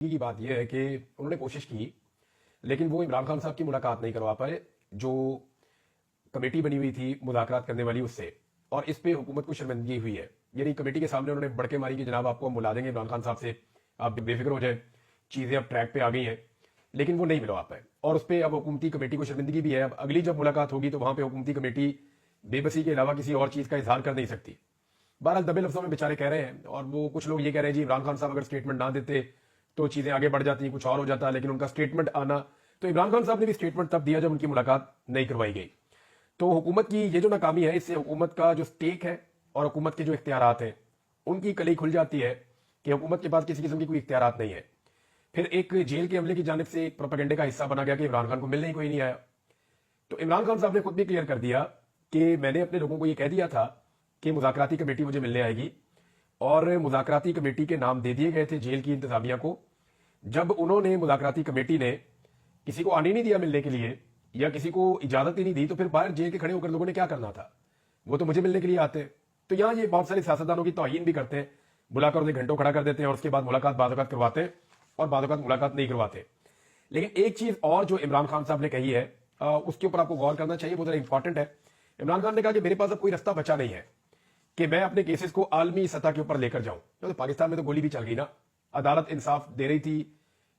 की बात यह है कि उन्होंने कोशिश की, लेकिन वो इमरान खान साहब की मुलाकात नहीं करवा पाए जो कमेटी बनी हुई थी मुज़ाकरात करने वाली उससे, और इस पे हुकूमत को शर्मिंदगी हुई है। यानी कमेटी के सामने उन्होंने बड़के मारी कि जनाब आपको हम बुला देंगे इमरान खान साहब से, आप बेफिक्र हो जाए, चीज़ें अब ट्रैक पे आ गई हैं, लेकिन वो नहीं मिलवा पाए। और उस पर अब हुकूमती कमेटी को शर्मिंदगी भी है। अब अगली जब मुलाकात होगी तो वहां पर हुकूमती कमेटी बेबसी के अलावा किसी और चीज़ का इजहार कर नहीं सकती। बहरहाल दबे लफ्जों में बेचारे कह रहे हैं, और वो कुछ लोग ये कह रहे हैं जी इमरान खान साहब अगर स्टेटमेंट ना देते तो चीजें आगे बढ़ जाती, कुछ और हो जाता, लेकिन उनका स्टेटमेंट आना, तो इमरान खान साहब ने भी स्टेटमेंट तब दिया जब उनकी मुलाकात नहीं करवाई गई। तो हुकूमत की ये जो नाकामी है, इससे हुकूमत का जो स्टेक है और हुकूमत के जो इख्तियारात हैं उनकी कली खुल जाती है कि हुकूमत के पास किसी किस्म की कोई इख्तियारात नहीं है। फिर एक जेल के अमले की जानिब से एक प्रोपेगेंडे का हिस्सा बना गया कि इमरान खान को मिलने ही कोई नहीं आया। तो इमरान खान साहब ने खुद भी क्लियर कर दिया कि मैंने अपने लोगों को ये कह दिया था कि मुज़ाकराती कमेटी मुझे मिलने आएगी, और मुज़ाकराती कमेटी के नाम दे दिए गए थे जेल की इंतजामिया को। जब उन्होंने मुज़ाकराती कमेटी ने किसी को आने नहीं दिया मिलने के लिए, या किसी को इजाजत ही नहीं दी, तो फिर बाहर जेल के खड़े होकर लोगों ने क्या करना था? वो तो मुझे मिलने के लिए आते हैं। तो यहां ये बहुत सारे सियासतदानों की तौहीन भी करते हैं, बुलाकर उन्हें घंटों खड़ा कर देते हैं और उसके बाद मुलाकात बाद वक़्त करवाते हैं और बाद वक़्त मुलाकात नहीं करवाते। लेकिन एक चीज और जो इमरान खान साहब ने कही है, उसके ऊपर आपको गौर करना चाहिए, वो जरा इंपॉर्टेंट है। इमरान खान ने कहा कि मेरे पास अब कोई रास्ता बचा नहीं है कि मैं अपने केसेस को आलमी सतह के ऊपर लेकर जाऊं। तो पाकिस्तान में तो गोली भी चल गई ना, अदालत इंसाफ दे रही थी,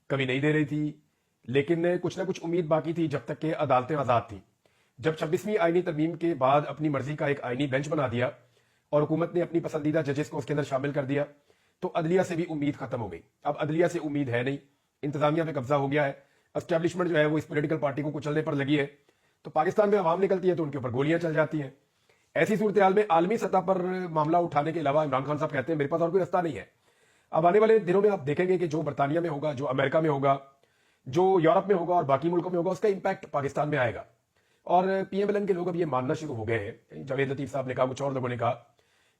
कभी नहीं दे रही थी, लेकिन कुछ ना कुछ उम्मीद बाकी थी जब तक कि अदालतें आजाद थी। जब 26वीं आईनी तरमीम के बाद अपनी मर्जी का एक आईनी बेंच बना दिया और हुकूमत ने अपनी पसंदीदा जजेस को उसके अंदर शामिल कर दिया, तो अदलिया से भी उम्मीद खत्म हो गई। अब अदलिया से उम्मीद है नहीं, इंतजामिया पे कब्जा हो गया है, एस्टैब्लिशमेंट जो है वो इस पोलिटिकल पार्टी को कुचलने पर लगी है। तो पाकिस्तान में आवाम निकलती है तो उनके ऊपर गोलियां चल जाती हैं। ऐसी सूरत हाल में आलमी सतह पर मामला उठाने के अलावा इमरान खान साहब कहते हैं मेरे पास और कोई रास्ता नहीं है। अब आने वाले दिनों में आप देखेंगे कि जो बरतानिया में होगा, जो अमेरिका में होगा, जो यूरोप में होगा और बाकी मुल्कों में होगा, उसका इंपैक्ट पाकिस्तान में आएगा। और पीएमएलएन के लोग अब ये मानना शुरू हो गए हैं, जावेद लतीफ साहब ने कहा, कुछ और लोगों ने कहा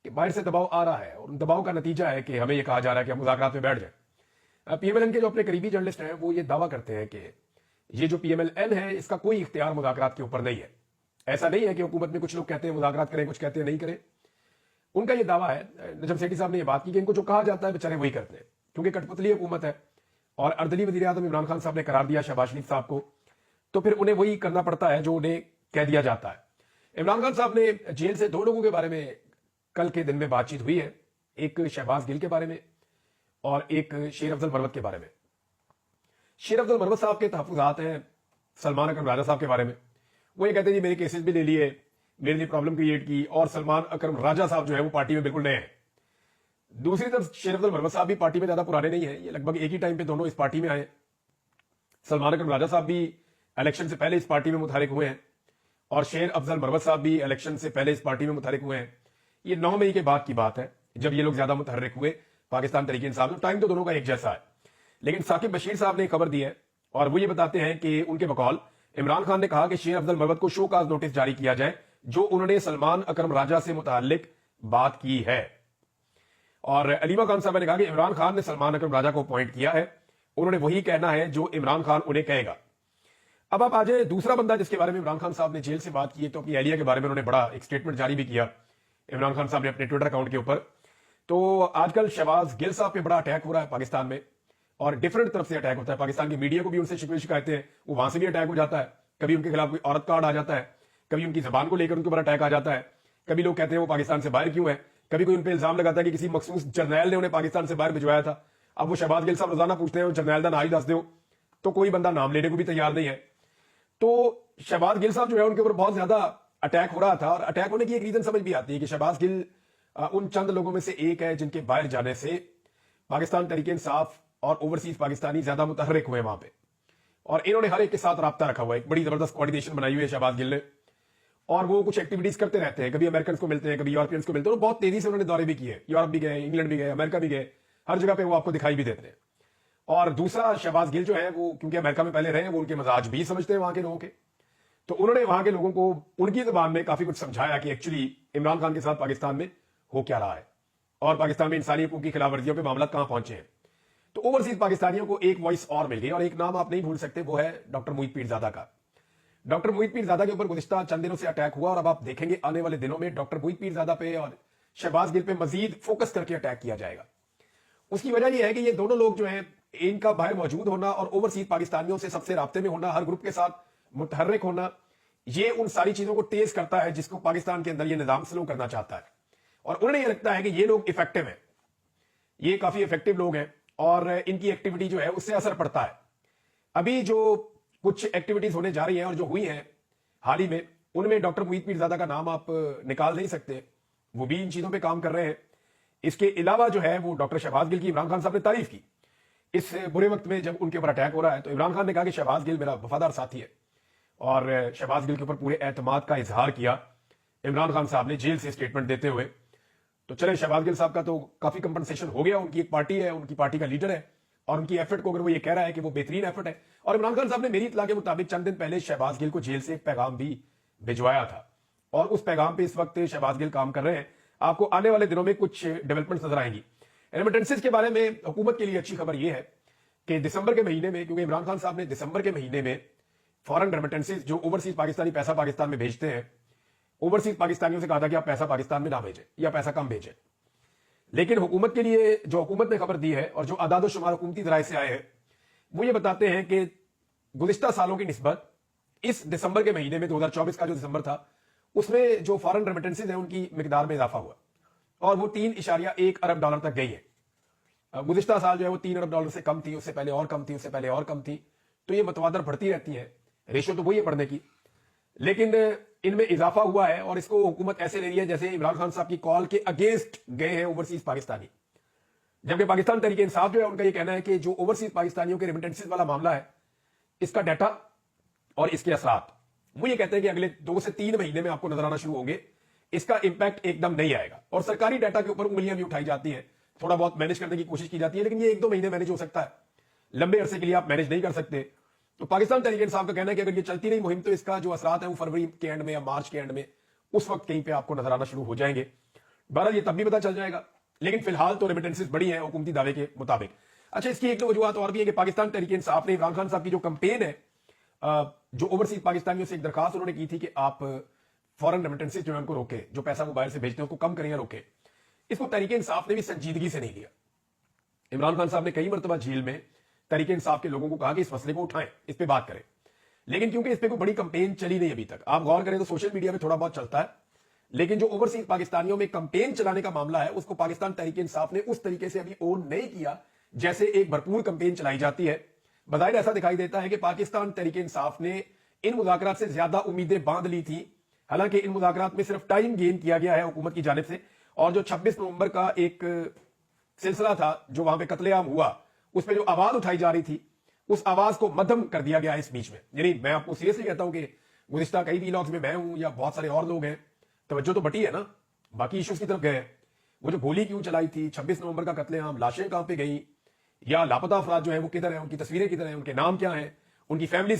कि बाहर से दबाव आ रहा है, और दबाव का नतीजा है कि हमें यह कहा जा रहा है कि हम मुज़ाकरात में बैठ जाए। पीएमएलएन के जो अपने करीबी जर्नलिस्ट हैं वो ये दावा करते हैं कि ये जो पीएमएलएन है इसका कोई इख्तियार मुज़ाकरात के ऊपर नहीं है। ऐसा नहीं है कि हुकूमत में कुछ लोग कहते हैं मुज़ाकरात करें, कुछ कहते हैं नहीं करें। उनका ये दावा है, नजम सेठी साहब ने ये बात की कि इनको जो कहा जाता है बेचारे वही करते हैं, क्योंकि कठपुतली हुकूमत है और अर्दली वज़ीर आज़म इमरान खान साहब ने करार दिया शहबाज शरीफ साहब को, तो फिर उन्हें वही करना पड़ता है जो उन्हें कह दिया जाता है। इमरान खान साहब ने जेल से दो लोगों के बारे में कल के दिन में बातचीत हुई है, एक शहबाज गिल के बारे में और एक शेर अफजल मरवत के बारे में। शेर अफजल मरवत साहब के तहफ़्फ़ुज़ात हैं सलमान अकरम राजा साहब के बारे में। वो ये कहते हैं जी मेरे केसेस भी ले लिए, मेरे लिए प्रॉब्लम क्रिएट की, और सलमान अकरम राजा साहब जो है वो पार्टी में बिल्कुल नए हैं। दूसरी तरफ शेर अफजल मरवत साहब भी पार्टी में ज्यादा पुराने नहीं है, ये लगभग एक ही टाइम पे दोनों इस पार्टी में आए। सलमान अकरम राजा साहब भी इलेक्शन से पहले इस पार्टी में मुतहरिक हुए हैं, और शेर अफजल मरवत साहब भी इलेक्शन से पहले इस पार्टी में मुतहरिक हुए हैं। ये 9 मई के बाद की बात है जब ये लोग ज्यादा मुतहरिक हुए पाकिस्तान तरीके इंसाफ में। टाइम तो दोनों का एक जैसा है, लेकिन साकिब बशीर साहब ने खबर दी है और वो ये बताते हैं कि उनके बकौल इमरान खान ने कहा कि शेर अफजल मरवत को शो काज नोटिस जारी किया जाए जो उन्होंने सलमान अकरम राजा से मुताल्लिक बात की है। और अलीमा खान साहब ने कहा कि इमरान खान ने सलमान अकरम राजा को अपॉइंट किया है, उन्होंने वही कहना है जो इमरान खान उन्हें कहेगा। अब आप आ जाए दूसरा बंदा जिसके बारे में इमरान खान साहब ने जेल से बात की है, तो अपनी एहलिया के बारे में उन्होंने बड़ा एक स्टेटमेंट जारी भी किया इमरान खान साहब ने अपने ट्विटर अकाउंट के ऊपर। तो आजकल शहबाज गिल साहब पे बड़ा अटैक हो रहा है पाकिस्तान में, और डिफरेंट तरफ से अटैक होता है। पाकिस्तान की मीडिया को भी उनसे शिकवे शिकायतें हैं, वो वहां से भी अटैक हो जाता है। कभी उनके खिलाफ कोई औरत कार्ड आ जाता है, कभी उनकी जबान को लेकर उनके ऊपर अटैक आ जाता है, कभी लोग कहते हैं वो पाकिस्तान से बाहर क्यों है, कभी कोई उन पर इल्जाम लगाता है कि किसी मखसूस जर्नैल ने उन्हें पाकिस्तान से बाहर भिजवाया था। अब वो शहबाज गिल साहब रोजाना पूछते हैं जर्नैल का ना ही दस दो, तो कोई बंदा नाम लेने को भी तैयार नहीं है। तो शहबाज गिल साहब जो है उनके ऊपर बहुत ज्यादा अटैक हो रहा था, और अटैक होने की एक रीजन समझ भी आती है कि शहबाज गिल उन चंद लोगों में से एक है जिनके बाहर जाने से पाकिस्तान तरीके इंसाफ और ओवरसीज पाकिस्तानी ज्यादा मुतहर्रिक हुए वहां पे, और इन्होंने हर एक के साथ राब्ता रखा हुआ है। एक बड़ी जबरदस्त कोऑर्डिनेशन बनाई हुई है शहबाज गिल ने, और वो कुछ एक्टिविटीज करते रहते हैं, कभी अमेरिकन को मिलते हैं, कभी यूरोपियंस को मिलते हैं, और बहुत तेजी से उन्होंने दौरे भी किए, यूरोप भी गए, इंग्लैंड भी गए, अमेरिका भी गए, हर जगह पे वो आपको दिखाई भी देते हैं। और दूसरा शहबाज गिल जो है वो क्योंकि अमेरिका में पहले रहे, वो उनके मजाज भी समझते हैं वहां के लोगों के, तो उन्होंने वहां के लोगों को उनकी जबान में काफी कुछ समझाया कि एक्चुअली इमरान खान के साथ पाकिस्तान में हो क्या रहा है, और पाकिस्तान में इंसानी हकूक की खिलाफ वर्जियों पे मामला कहां पहुंचे हैं। तो ओवरसीज पाकिस्तानियों को एक वॉइस और मिल गई, और एक नाम आप नहीं भूल सकते, वो है डॉक्टर मोहित पीरजादा का। डॉक्टर मोहित पीरजादा के ऊपर गुज़िश्ता चंद दिनों से अटैक हुआ, और अब आप देखेंगे आने वाले दिनों में डॉक्टर मोहित पीरजादा पे और शहबाज गिल पे मजीद फोकस करके अटैक किया जाएगा। उसकी वजह यह है कि ये दोनों लोग जो हैं ان کا باہر موجود ہونا اور اوورسیز پاکستانیوں سے سب سے رابطے میں ہونا, ہر گروپ کے ساتھ متحرک ہونا, یہ ان ساری چیزوں کو تیز کرتا ہے جس کو پاکستان کے اندر یہ نظام سلو کرنا چاہتا ہے. اور انہیں یہ لگتا ہے کہ یہ لوگ افیکٹو ہیں, یہ کافی افیکٹو لوگ ہیں اور ان کی ایکٹیویٹی جو ہے اس سے اثر پڑتا ہے. ابھی جو کچھ ایکٹیویٹیز ہونے جا رہی ہیں اور جو ہوئی ہیں حال ہی میں, ان میں ڈاکٹر محیط پیرزادہ کا نام آپ نکال نہیں سکتے, وہ بھی ان چیزوں پہ کام کر رہے ہیں. اس کے علاوہ جو ہے وہ ڈاکٹر شہباز گل کی عمران خان صاحب نے تعریف کی اس برے وقت میں جب ان کے اوپر اٹیک ہو رہا ہے, تو عمران خان نے کہا کہ شہباز گل میرا وفادار ساتھی ہے, اور شہباز گل کے اوپر پورے اعتماد کا اظہار کیا عمران خان صاحب نے جیل سے اسٹیٹمنٹ دیتے ہوئے. تو چلے شہباز گل صاحب کا تو کافی کمپنسیشن ہو گیا, ان کی ایک پارٹی ہے, ان کی پارٹی کا لیڈر ہے, اور ان کی ایفرٹ کو اگر وہ یہ کہہ رہا ہے کہ وہ بہترین ایفرٹ ہے. اور عمران خان صاحب نے میری اطلاع کے مطابق چند دن پہلے شہباز گل کو جیل سے ایک پیغام بھی بھجوایا تھا, اور اس پیغام پہ اس وقت شہباز گل کام کر رہے ہیں. آپ کو آنے والے دنوں میں کچھ ڈیولپمنٹس نظر آئیں گی. ریمیٹنسز کے بارے میں حکومت کے لیے اچھی خبر یہ ہے کہ دسمبر کے مہینے میں, کیونکہ عمران خان صاحب نے دسمبر کے مہینے میں فارن ریمیٹنسز جو اوورسیز پاکستانی پیسہ پاکستان میں بھیجتے ہیں, اوورسیز پاکستانیوں سے کہا تھا کہ آپ پیسہ پاکستان میں نہ بھیجیں یا پیسہ کم بھیجیں. لیکن حکومت کے لیے جو حکومت نے خبر دی ہے اور جو اعداد و شمار حکومتی ذرائع سے آئے ہیں, وہ یہ بتاتے ہیں کہ گزشتہ سالوں کی نسبت اس دسمبر کے مہینے میں 2024 کا جو دسمبر تھا, اس میں جو فارن ریمیٹنسز ہیں ان کی مقدار میں اضافہ ہوا, اور وہ 3.1 ارب ڈالر تک گئی ہے. گزشتہ سال جو ہے وہ 3 ارب ڈالر سے کم تھی, اس سے پہلے اور کم تھی, اس سے پہلے اور کم تھی. تو یہ متواتر بڑھتی رہتی ہے, ریشو تو وہی ہے بڑھنے کی, لیکن ان میں اضافہ ہوا ہے. اور اس کو حکومت ایسے لے رہی ہے جیسے عمران خان صاحب کی کال کے اگینسٹ گئے ہیں اوورسیز پاکستانی, جبکہ پاکستان تحریک انصاف جو ہے ان کا یہ کہنا ہے کہ جو اوورسیز پاکستانیوں کے ریمیٹنسز والا معاملہ ہے, اس کا ڈیٹا اور اس کے اثرات, وہ یہ کہتے ہیں کہ اگلے 2 سے 3 مہینے میں آپ کو نظر آنا شروع ہوں گے. اس کا امپیکٹ ایک دم نہیں آئے گا, اور سرکاری ڈیٹا کے اوپر انگلیاں بھی اٹھائی جاتی ہیں, تھوڑا بہت مینج کرنے کی کوشش کی جاتی ہے, لیکن یہ 1-2 مہینے مینج ہو سکتا ہے, لمبے عرصے کے لیے آپ مینج نہیں کر سکتے. تو پاکستان تحریک انصاف کا کہنا ہے کہ اگر یہ چلتی رہی مہم, تو اس کا جو اثرات ہیں وہ فروری کے اینڈ میں یا مارچ کے اینڈ میں اس وقت کہیں پہ آپ کو نظر آنا شروع ہو جائیں گے. بہرحال یہ تب بھی پتہ چل جائے گا, لیکن فی الحال تو ریمیٹنسز بڑی ہیں حکومتی دعوے کے مطابق. اچھا, اس کی ایک وجوہات اور بھی ہے کہ پاکستان تحریک انصاف نے عمران خان صاحب کی جو کمپین ہے, جو اوورسیز پاکستانیوں سے ایک درخواست انہوں نے کی تھی کہ آپ فورن ریمیٹنسز جو ہے ان کو روکے, جو پیسہ موبائل سے بھیجتے ہیں اس کو کم کریں یا روکے, اس کو تحریک انصاف نے بھی سنجیدگی سے نہیں لیا. عمران خان صاحب نے کئی مرتبہ جیل میں تحریک انصاف کے لوگوں کو کہا کہ اس مسئلے کو اٹھائیں, اس پہ بات کریں, لیکن کیونکہ اس پہ کوئی بڑی کمپین چلی نہیں ابھی تک. آپ غور کریں تو سوشل میڈیا پہ تھوڑا بہت چلتا ہے, لیکن جو اوورسیز پاکستانیوں میں کمپین چلانے کا معاملہ ہے, اس کو پاکستان تحریک انصاف نے اس طریقے سے ابھی اون نہیں کیا جیسے ایک بھرپور کمپین چلائی جاتی ہے. بظاہر ایسا دکھائی دیتا ہے کہ پاکستان تحریک انصاف نے ان مذاکرات سے زیادہ امیدیں باندھ لی تھی, حالانکہ ان مذاکرات میں صرف ٹائم گین کیا گیا ہے حکومت کی جانب سے. اور جو 26 نومبر کا ایک سلسلہ تھا جو وہاں پہ قتل عام ہوا, اس پہ جو آواز اٹھائی جا رہی تھی, اس آواز کو مدھم کر دیا گیا ہے اس بیچ میں. یعنی میں آپ کو سیریسلی کہتا ہوں کہ گزشتہ کئی ویلاگز میں ہوں یا بہت سارے اور لوگ ہیں, توجہ تو بٹی ہے نا, باقی ایشوز کی طرف گئے. وہ جو گولی کیوں چلائی تھی, 26 نومبر کا قتل عام, لاشیں کہاں پہ گئی, یا لاپتہ افراد جو ہیں وہ کدھر ہیں, ان کی تصویریں کدھر ہیں, ان کے نام کیا ہیں, ان کی فیملی